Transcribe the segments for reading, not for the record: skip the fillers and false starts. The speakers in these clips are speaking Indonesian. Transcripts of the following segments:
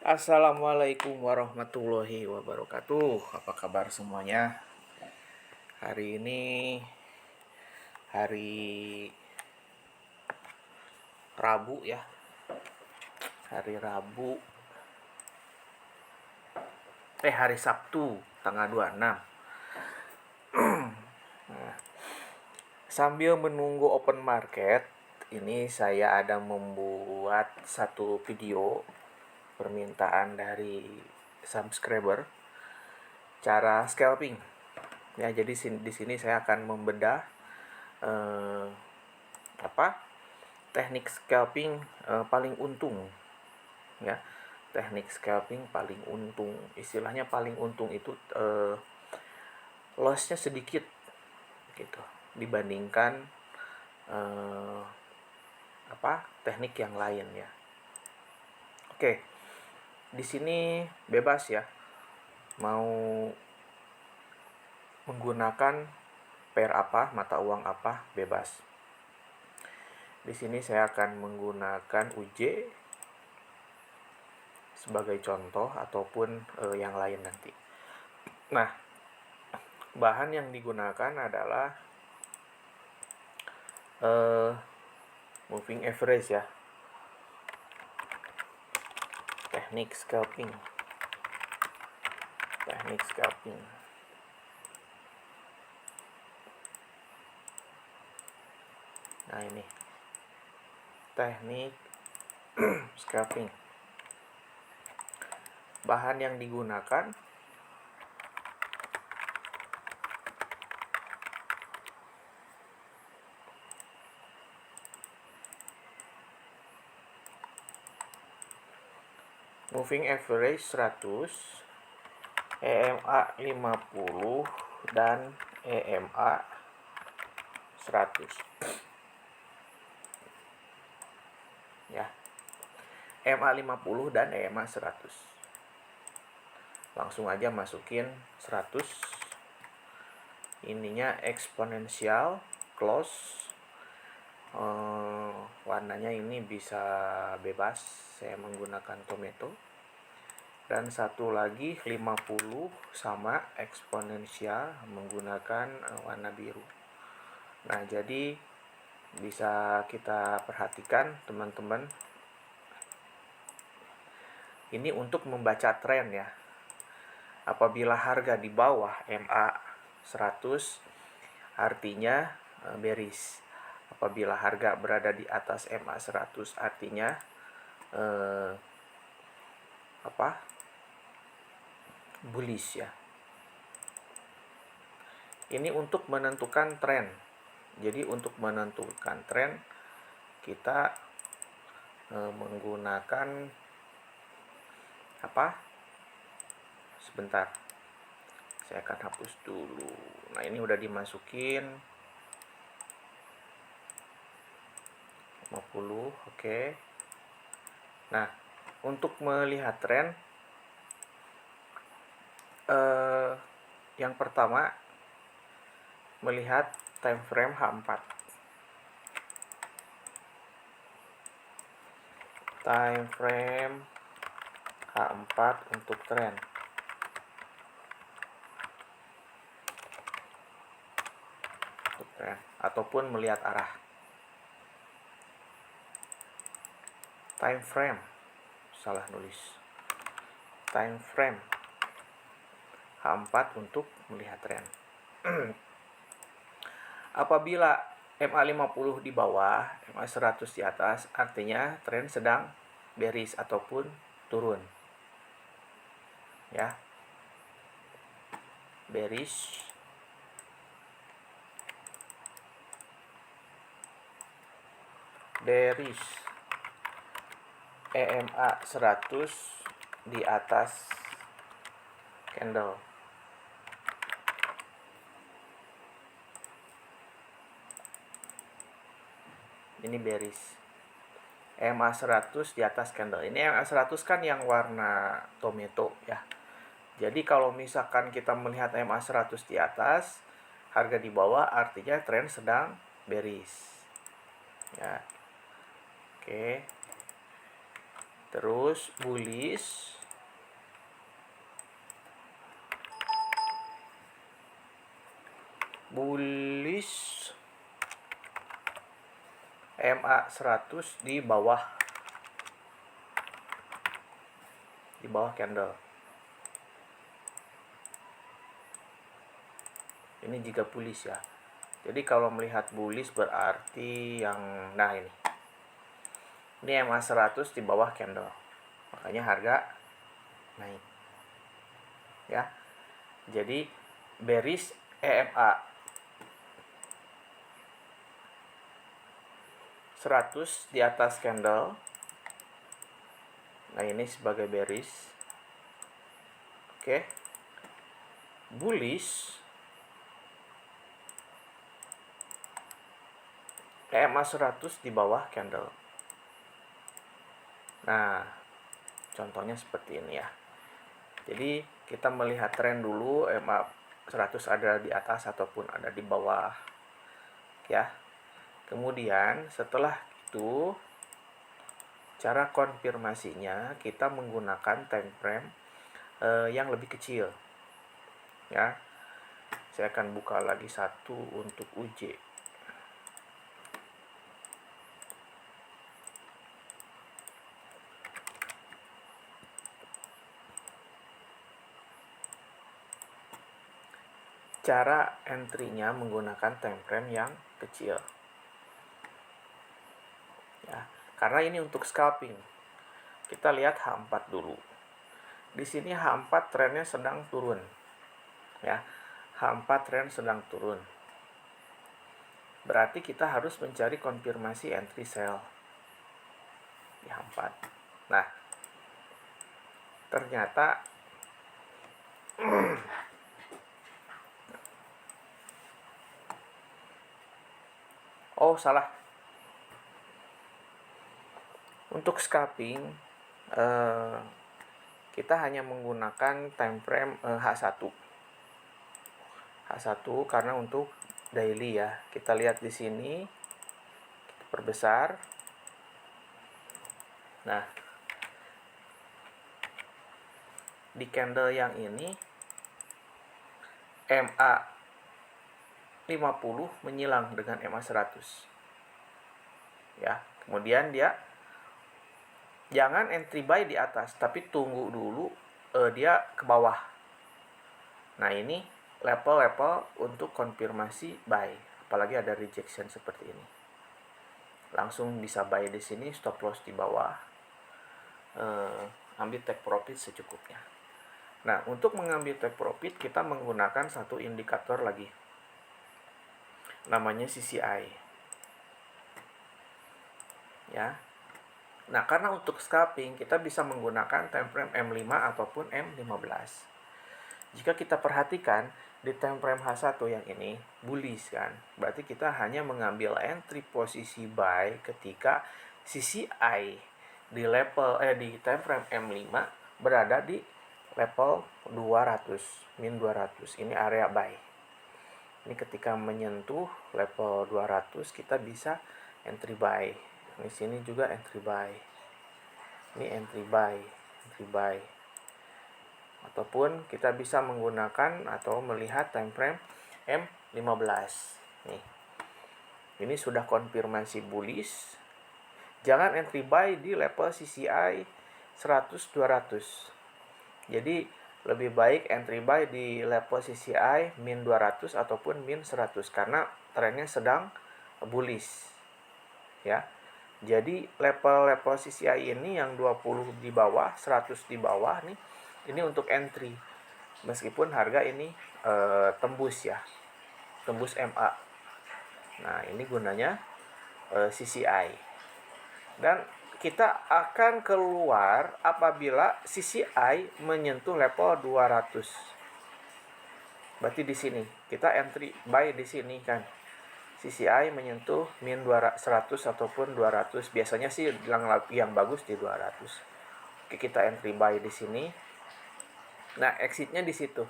Assalamualaikum warahmatullahi wabarakatuh. Apa kabar semuanya? Hari ini hari Rabu ya. Hari Rabu. Hari Sabtu tanggal 26. Sambil menunggu open market, ini saya ada membuat satu video permintaan dari subscriber cara scalping. Ya, jadi di sini saya akan membedah teknik scalping paling untung ya. Teknik scalping paling untung, istilahnya paling untung itu lossnya sedikit gitu dibandingkan teknik yang lain ya. Oke, di sini bebas ya, mau menggunakan pair apa, mata uang apa, bebas. Di sini saya akan menggunakan UJ sebagai contoh ataupun yang lain nanti. Nah, bahan yang digunakan adalah moving average ya, teknik scalping. Nah, ini teknik scalping. Bahan yang digunakan moving average 100, EMA 50 dan EMA 100 ya. EMA 50 dan EMA 100. Langsung aja masukin 100. Ininya eksponensial close. Warnanya ini bisa bebas, saya menggunakan tomato. Dan satu lagi 50 sama eksponensial menggunakan warna biru. Nah, jadi bisa kita perhatikan teman-teman, ini untuk membaca tren ya. Apabila harga di bawah MA 100 artinya bearish. Apabila harga berada di atas MA 100 artinya bullish ya. Ini untuk menentukan tren. Jadi untuk menentukan tren kita menggunakan sebentar, saya akan hapus dulu. Nah, ini udah dimasukin 50. Oke. Nah, untuk melihat tren yang pertama melihat time frame H4. Time frame H4 untuk tren. Ataupun melihat arah. Time frame, salah nulis. Time frame H4 untuk melihat tren. Apabila MA 50 di bawah, MA 100 di atas, artinya tren sedang bearish ataupun turun. Ya. Bearish. EMA 100 di atas candle. Ini bearish. EMA 100 di atas candle. Ini EMA 100 kan yang warna tomato ya. Jadi kalau misalkan kita melihat EMA 100 di atas, harga di bawah artinya tren sedang bearish. Ya. Oke. Terus bullish. Bullish MA 100 di bawah candle. Ini jika bullish ya. Jadi kalau melihat bullish berarti yang ini MA 100 di bawah candle. Makanya harga naik. Ya. Jadi bearish EMA 100 di atas candle. Nah, ini sebagai bearish. Oke. Bullish EMA 100 di bawah candle. Nah, contohnya seperti ini ya. Jadi kita melihat tren dulu, EMA 100 ada di atas ataupun ada di bawah ya. Kemudian setelah itu cara konfirmasinya kita menggunakan time frame yang lebih kecil ya. Saya akan buka lagi satu untuk UJ. Cara entry-nya menggunakan time frame yang kecil. Ya, karena ini untuk scalping. Kita lihat H4 dulu. Di sini H4 trennya sedang turun. Ya. H4 tren sedang turun. Berarti kita harus mencari konfirmasi entry sell di H4. Nah, ternyata oh, salah. Untuk scalping kita hanya menggunakan time frame H1. H1 karena untuk daily ya. Kita lihat di sini. Kita perbesar. Nah, di candle yang ini MA 50 menyilang dengan MA 100. Ya, kemudian dia jangan entry buy di atas, tapi tunggu dulu dia ke bawah. Nah, ini level-level untuk konfirmasi buy, apalagi ada rejection seperti ini. Langsung bisa buy di sini, stop loss di bawah. Ambil take profit secukupnya. Nah, untuk mengambil take profit kita menggunakan satu indikator lagi. Namanya CCI. Ya. Nah, karena untuk scalping kita bisa menggunakan time frame M5 ataupun M15. Jika kita perhatikan di time frame H1 yang ini bullish kan. Berarti kita hanya mengambil entry posisi buy ketika CCI di level di time frame M5 berada di level 200, min 200. Ini area buy. Ini ketika menyentuh level 200 kita bisa entry buy. Di sini juga entry buy. Ini entry buy. Ataupun kita bisa menggunakan atau melihat time frame M15. Nih. Ini sudah konfirmasi bullish. Jangan entry buy di level CCI 100-200. Jadi lebih baik entry buy di level CCI min 200 ataupun min 100 karena trennya sedang bullish. Ya. Jadi level-level CCI ini yang 20 di bawah, 100 di bawah nih, ini untuk entry. Meskipun harga ini tembus ya. Tembus MA. Nah, ini gunanya CCI. Dan kita akan keluar apabila CCI menyentuh level 200. Berarti di sini kita entry buy di sini kan. CCI menyentuh min 100 ataupun 200. Biasanya sih yang bagus di 200. Oke, kita entry buy di sini. Nah, exitnya di situ.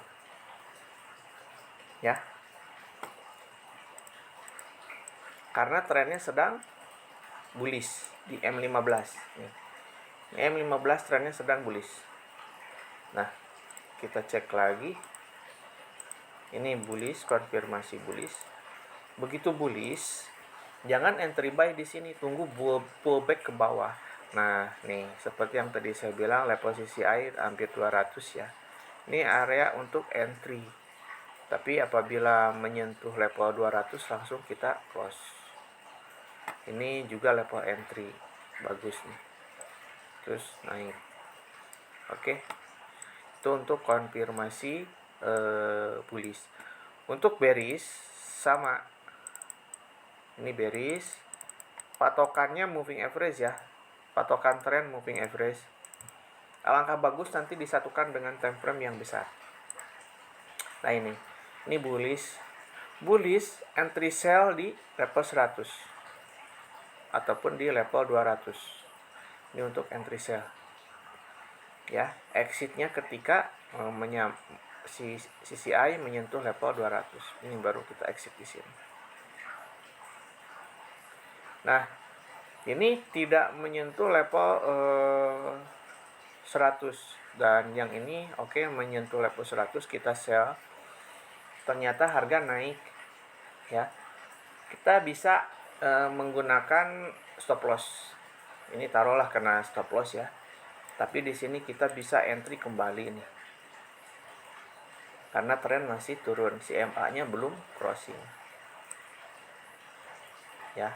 Ya. Karena trennya sedang bullish di M15 nih. M15 trennya sedang bullish. Nah, kita cek lagi. Ini bullish, konfirmasi bullish. Begitu bullish, jangan entry buy di sini, tunggu pullback ke bawah. Nah, nih seperti yang tadi saya bilang, level CCI hampir 200 ya. Ini area untuk entry. Tapi apabila menyentuh level 200 langsung kita close. Ini juga level entry. Bagus nih. Terus naik. Oke. Itu untuk konfirmasi bullish. Untuk bearish sama. Ini bearish. Patokannya moving average ya. Patokan tren moving average. Alangkah bagus nanti disatukan dengan time frame yang besar. Nah, ini bullish. Bullish entry sell di level 100 ataupun di level 200. Ini untuk entry sell. Ya, exitnya ketika CCI menyentuh level 200. Ini baru kita exit di sini. Nah, ini tidak menyentuh level 100 dan yang ini oke, menyentuh level 100 kita sell. Ternyata harga naik ya. Kita bisa menggunakan stop loss. Ini taruhlah kena stop loss ya. Tapi di sini kita bisa entry kembali nih. Karena tren masih turun, si MA-nya belum crossing. Ya.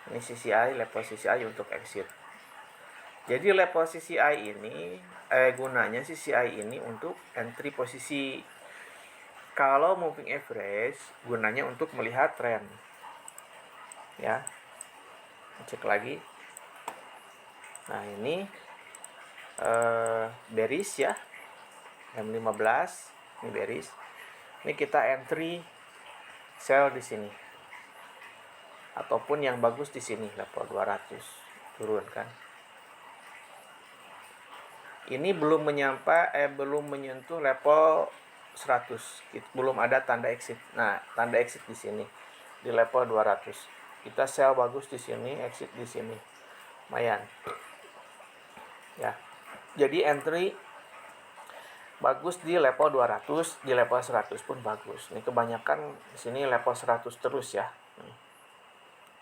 Ini CCI, level CCI untuk exit. Jadi level CCI ini gunanya CCI ini untuk entry posisi. Kalau moving average gunanya untuk melihat tren. Ya. Cek lagi. Nah, ini bearish ya. M15 ini bearish. Ini kita entry sell di sini. Ataupun yang bagus di sini level 200 turun kan. Ini belum menyentuh level 100. Belum ada tanda exit. Nah, tanda exit di sini di level 200. Kita sell bagus di sini, exit di sini. Lumayan. Ya. Jadi entry bagus di level 200, di level 100 pun bagus. Ini kebanyakan di sini level 100 terus ya.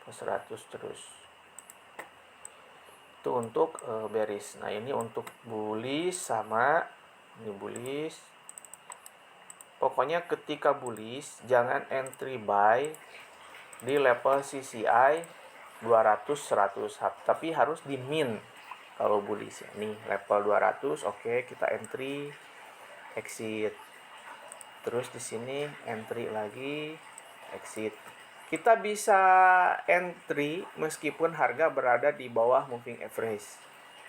Level 100 terus. Itu untuk bearish. Nah, ini untuk bullish sama ini bullish. Pokoknya ketika bullish jangan entry buy di level CCI 200 100, tapi harus di min kalau bullish ya. Nih level 200, oke, kita entry exit. Terus di sini entry lagi, exit. Kita bisa entry meskipun harga berada di bawah moving average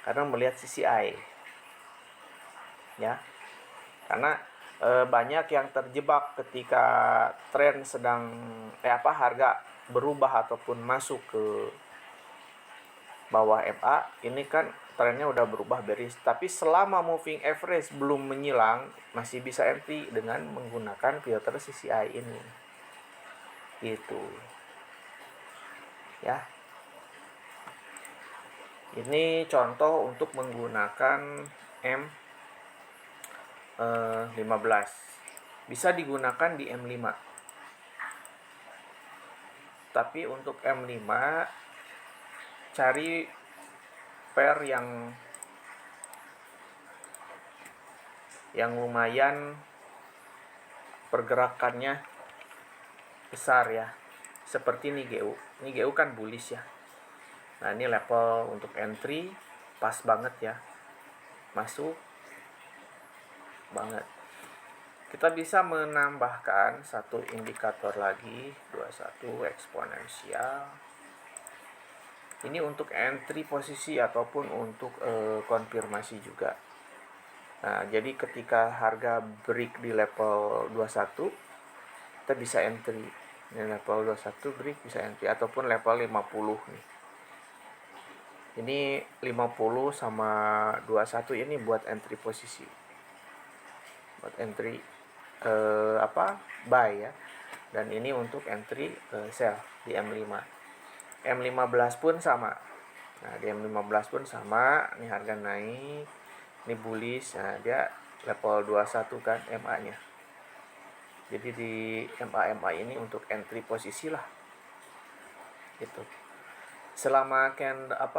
karena melihat CCI. Ya. Karena banyak yang terjebak ketika tren sedang harga berubah ataupun masuk ke bawah MA, ini kan trennya udah berubah bearish, tapi selama moving average belum menyilang masih bisa entry dengan menggunakan filter CCI ini. Gitu. Ya. Ini contoh untuk menggunakan M15. Bisa digunakan di M5. Tapi untuk M5 cari pair yang lumayan pergerakannya besar ya. Seperti NIGEU. NIGEU kan bullish ya. Nah, ini level untuk entry pas banget ya. Masuk banget. Kita bisa menambahkan satu indikator lagi, 21 eksponensial. Ini untuk entry posisi ataupun untuk konfirmasi juga. Nah, jadi ketika harga break di level 21, kita bisa entry. Ini level 21 break bisa entry ataupun level 50 nih. Ini 50 sama 21 ini buat entry posisi. Buat entry buy ya. Dan ini untuk entry sell di M5. M15 pun sama. Nah, di M15 pun sama, ini harga naik, ini bullish. Nah, dia level 21 kan MA-nya. Jadi di MA ini untuk entry posisi lah. Gitu. Selama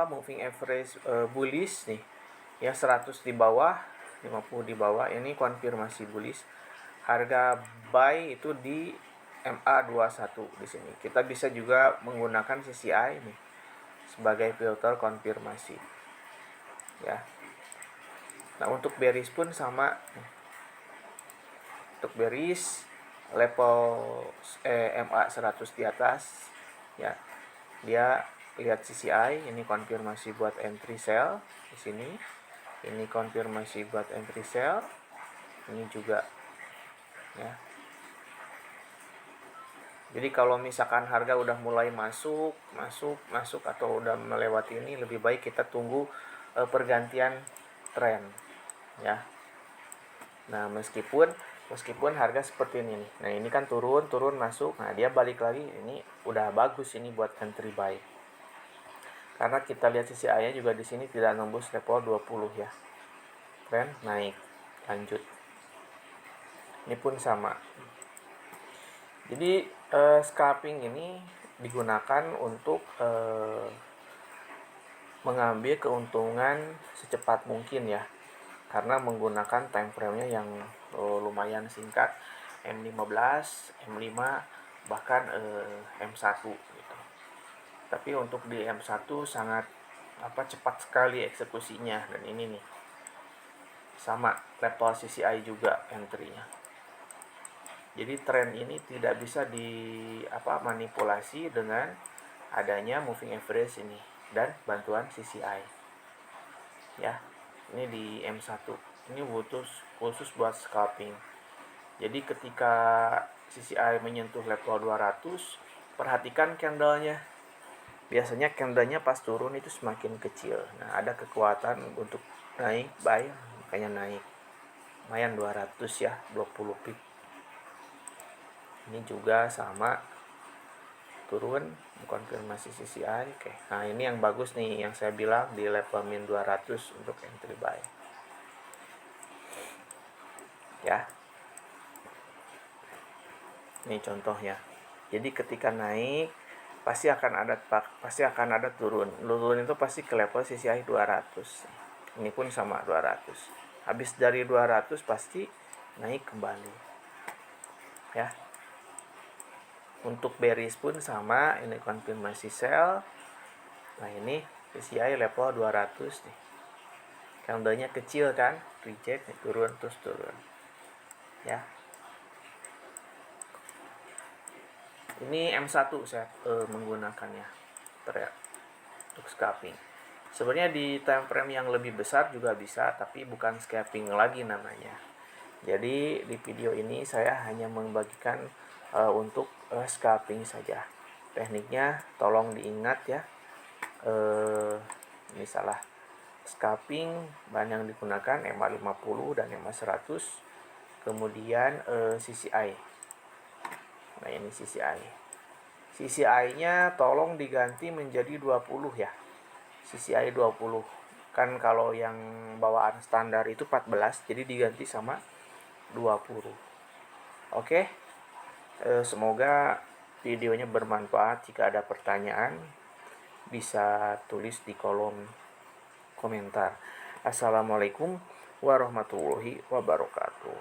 moving average bullish nih, ya 100 di bawah, 50 di bawah, ini konfirmasi bullish. Harga buy itu di MA21 di sini. Kita bisa juga menggunakan CCI nih sebagai filter konfirmasi. Ya. Nah, untuk bearish pun sama. Untuk bearish level MA 100 di atas, ya. Dia lihat CCI, ini konfirmasi buat entry sell di sini. Ini konfirmasi buat entry sell. Ini juga, ya. Jadi kalau misalkan harga udah mulai masuk atau udah melewati ini, lebih baik kita tunggu pergantian tren, ya. Nah, meskipun harga seperti ini nih. Nah, ini kan turun masuk. Nah, dia balik lagi. Ini udah bagus ini buat entry buy. Karena kita lihat CCI-nya juga di sini tidak nembus level 20 ya. Tren naik, lanjut. Ini pun sama. Jadi scalping ini digunakan untuk mengambil keuntungan secepat mungkin ya, karena menggunakan time frame-nya yang lumayan singkat, M15, M5, bahkan M1 gitu. Tapi untuk di M1 sangat cepat sekali eksekusinya, dan ini nih sama level CCI juga entry-nya. Jadi tren ini tidak bisa manipulasi dengan adanya moving average ini dan bantuan CCI. Ya, ini di M1. Ini khusus buat scalping. Jadi ketika CCI menyentuh level 200, perhatikan candlenya. Biasanya candlenya pas turun itu semakin kecil. Nah, ada kekuatan untuk naik, buy, makanya naik. Lumayan 200 ya, 20 pip. Ini juga sama, turun, konfirmasi CCI. Oke. Nah, ini yang bagus nih, yang saya bilang di level min 200 untuk entry buy. Ya. Ini contohnya. Jadi ketika naik pasti akan ada turun. Turun itu pasti ke level CCI 200. Ini pun sama 200. Habis dari 200 pasti naik kembali. Ya. Untuk bearish pun sama, ini konfirmasi sell. Nah, ini CCI level 200 nih. Candlenya kecil kan, reject, turun terus turun. Ya. Ini M1 saya menggunakannya untuk scalping. Sebenarnya di time frame yang lebih besar juga bisa, tapi bukan scalping lagi namanya. Jadi di video ini saya hanya membagikan untuk scalping saja. Tekniknya tolong diingat ya. Ini salah. Scalping bahan yang digunakan MA50 dan MA100. Kemudian CCI. Nah, ini CCI. CCI-nya tolong diganti menjadi 20 ya. CCI 20. Kan kalau yang bawaan standar itu 14, jadi diganti sama 20. Oke. Semoga videonya bermanfaat. Jika ada pertanyaan bisa tulis di kolom komentar. Assalamualaikum warahmatullahi wabarakatuh.